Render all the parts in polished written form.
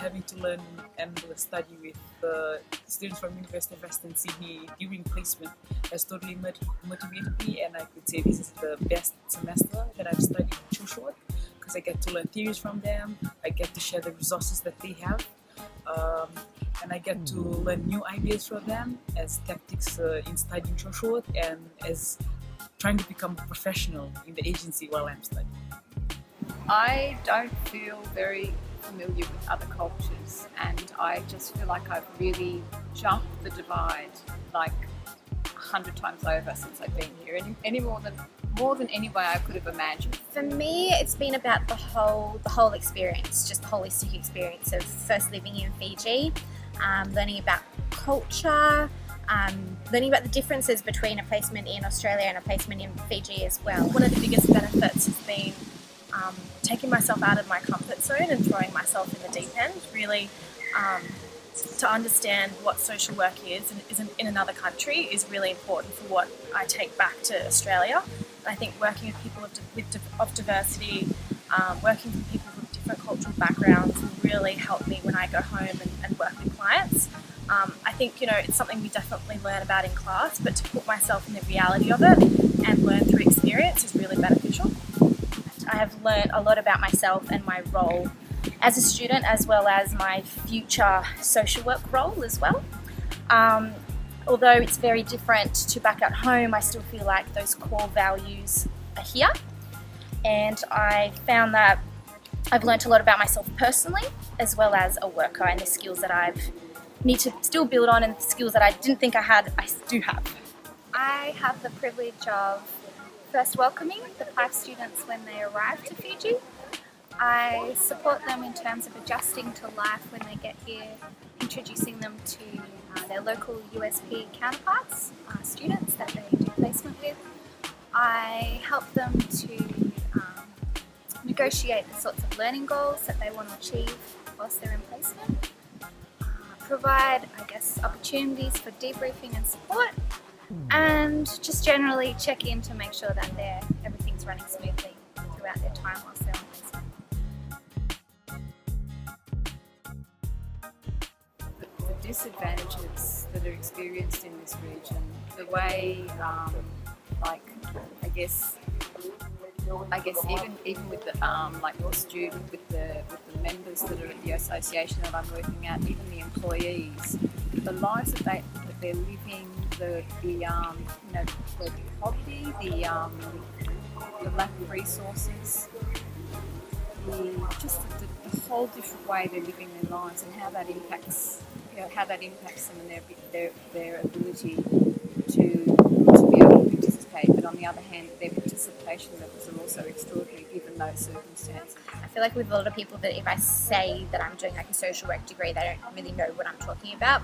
having to learn and study with students from University of Western Sydney during placement has totally motivated me, and I could say this is the best semester that I've studied social work, because I get to learn theories from them, I get to share the resources that they have, and I get to learn new ideas from them as tactics in studying social work and as trying to become a professional in the agency while I'm studying. I don't feel very familiar with other cultures, and I just feel like I've really jumped the divide like 100 times over since I've been here, any more than any way I could have imagined. For me, it's been about the whole experience, just the holistic experience of first living in Fiji, learning about culture, learning about the differences between a placement in Australia and a placement in Fiji as well. One of the biggest benefits has been taking myself out of my comfort zone and throwing myself in the deep end, really to understand what social work is and isn't in another country is really important for what I take back to Australia. And I think working with people of diversity, working with people with different cultural backgrounds will really help me when I go home and work with clients. I think, it's something we definitely learn about in class, but to put myself in the reality of it and learn through experience is really beneficial. I have learned a lot about myself and my role as a student, as well as my future social work role as well. Although it's very different to back at home, I still feel like those core values are here. And I found that I've learned a lot about myself personally, as well as a worker, and the skills that I need to still build on, and the skills that I didn't think I had, I do have. I have the privilege of first welcoming the PIFE students when they arrive to Fiji. I support them in terms of adjusting to life when they get here, introducing them to their local USP counterparts, students that they do placement with. I help them to negotiate the sorts of learning goals that they want to achieve whilst they're in placement. Provide, opportunities for debriefing and support, and just generally check in to make sure that everything's running smoothly throughout their time whilst they're on placement. The disadvantages that are experienced in this region, the way, even with the your student, with the members that are at the association that I'm working at, even the employees, the lives that they're living, the poverty, the lack of resources, the whole different way they're living their lives, and how that impacts them and their ability to be able to participate. But on the other hand, their participation levels are also extraordinary given those circumstances. I feel like with a lot of people that if I say that I'm doing like a social work degree, they don't really know what I'm talking about.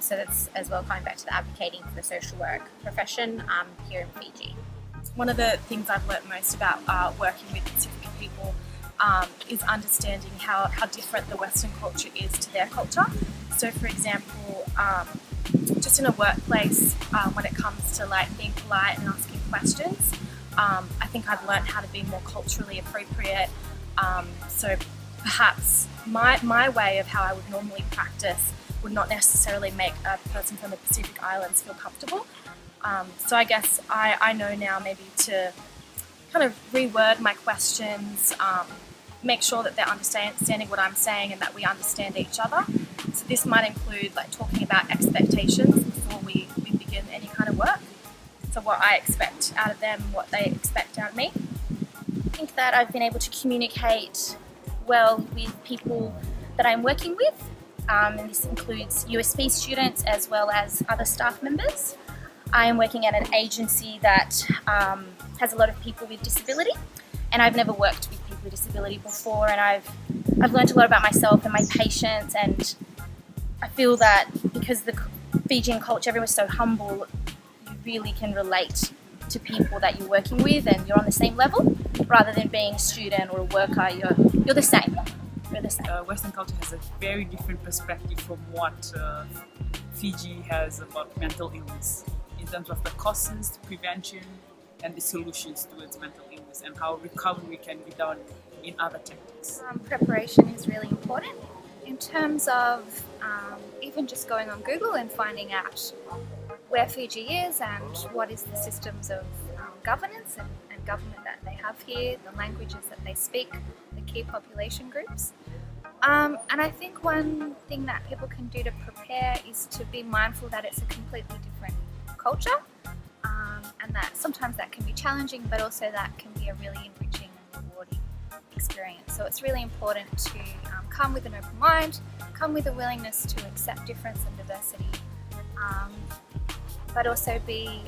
So that's as well going back to the advocating for the social work profession here in Fiji. One of the things I've learnt most about working with Pacific people is understanding how different the Western culture is to their culture. So for example, just in a workplace, when it comes to being polite and asking questions, I think I've learnt how to be more culturally appropriate. So perhaps my way of how I would normally practice would not necessarily make a person from the Pacific Islands feel comfortable. So I guess I know now maybe to kind of reword my questions, make sure that they're understanding what I'm saying and that we understand each other. So this might include talking about expectations before we begin any kind of work. So what I expect out of them, what they expect out of me. I think that I've been able to communicate well with people that I'm working with, and this includes USP students as well as other staff members. I am working at an agency that has a lot of people with disability, and I've never worked with people with disability before, and I've learned a lot about myself and my patience, and I feel that because the Fijian culture, everyone's so humble, you really can relate to people that you're working with and you're on the same level, rather than being a student or a worker, you're the same. You're the same. Western culture has a very different perspective from what Fiji has about mental illness, in terms of the causes, the prevention, and the solutions towards mental illness, and how recovery can be done in other tactics. Preparation is really important. in terms of even just going on Google and finding out where Fiji is and what is the systems of governance and government that they have here, the languages that they speak, the key population groups. And I think one thing that people can do to prepare is to be mindful that it's a completely different culture, and that sometimes that can be challenging, but also that can be a really enriching and rewarding experience. So it's really important to come with an open mind, come with a willingness to accept difference and diversity, but also be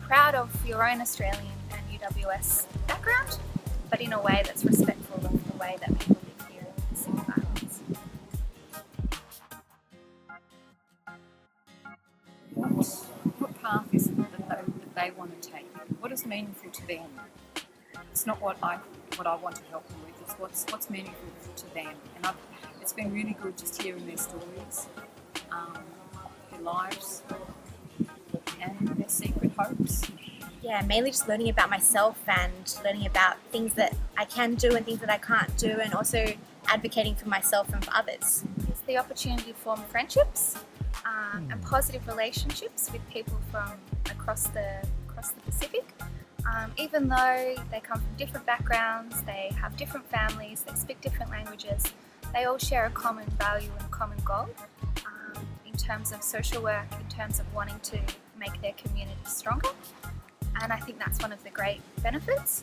proud of your own Australian and UWS background, but in a way that's respectful of the way that people live here in the Pacific Islands. What path is it that they want to take? What is meaningful to them? It's not what I want to help them with. It's what's meaningful to them. And it's been really good just hearing their stories, their lives, and their secret hopes. Yeah, mainly just learning about myself and learning about things that I can do and things that I can't do, and also advocating for myself and for others. It's the opportunity to form friendships and positive relationships with people from across the Pacific. Even though they come from different backgrounds, they have different families, they speak different languages, they all share a common value and common goal in terms of social work, in terms of wanting to make their community stronger. And I think that's one of the great benefits.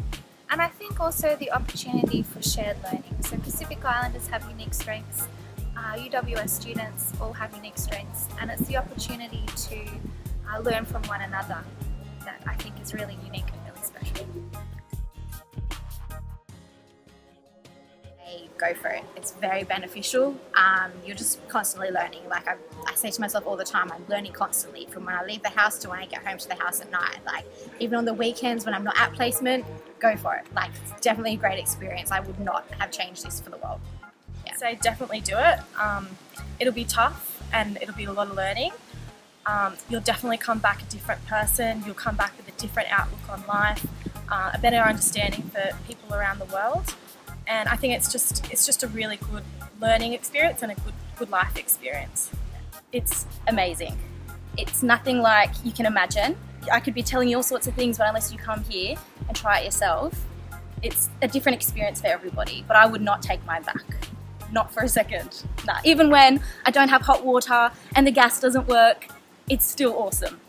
And I think also the opportunity for shared learning. So Pacific Islanders have unique strengths, UWS students all have unique strengths, and it's the opportunity to learn from one another that I think is really unique and really special. Go for it. It's very beneficial. You're just constantly learning. Like I say to myself all the time, I'm learning constantly from when I leave the house to when I get home to the house at night. Like even on the weekends when I'm not at placement, go for it. Like it's definitely a great experience. I would not have changed this for the world. Yeah. So definitely do it. It'll be tough and it'll be a lot of learning. You'll definitely come back a different person. You'll come back with a different outlook on life, a better understanding for people around the world. And I think it's just a really good learning experience and a good life experience. It's amazing. It's nothing like you can imagine. I could be telling you all sorts of things, but unless you come here and try it yourself, it's a different experience for everybody. But I would not take mine back. Not for a second. Nah. Even when I don't have hot water and the gas doesn't work, it's still awesome.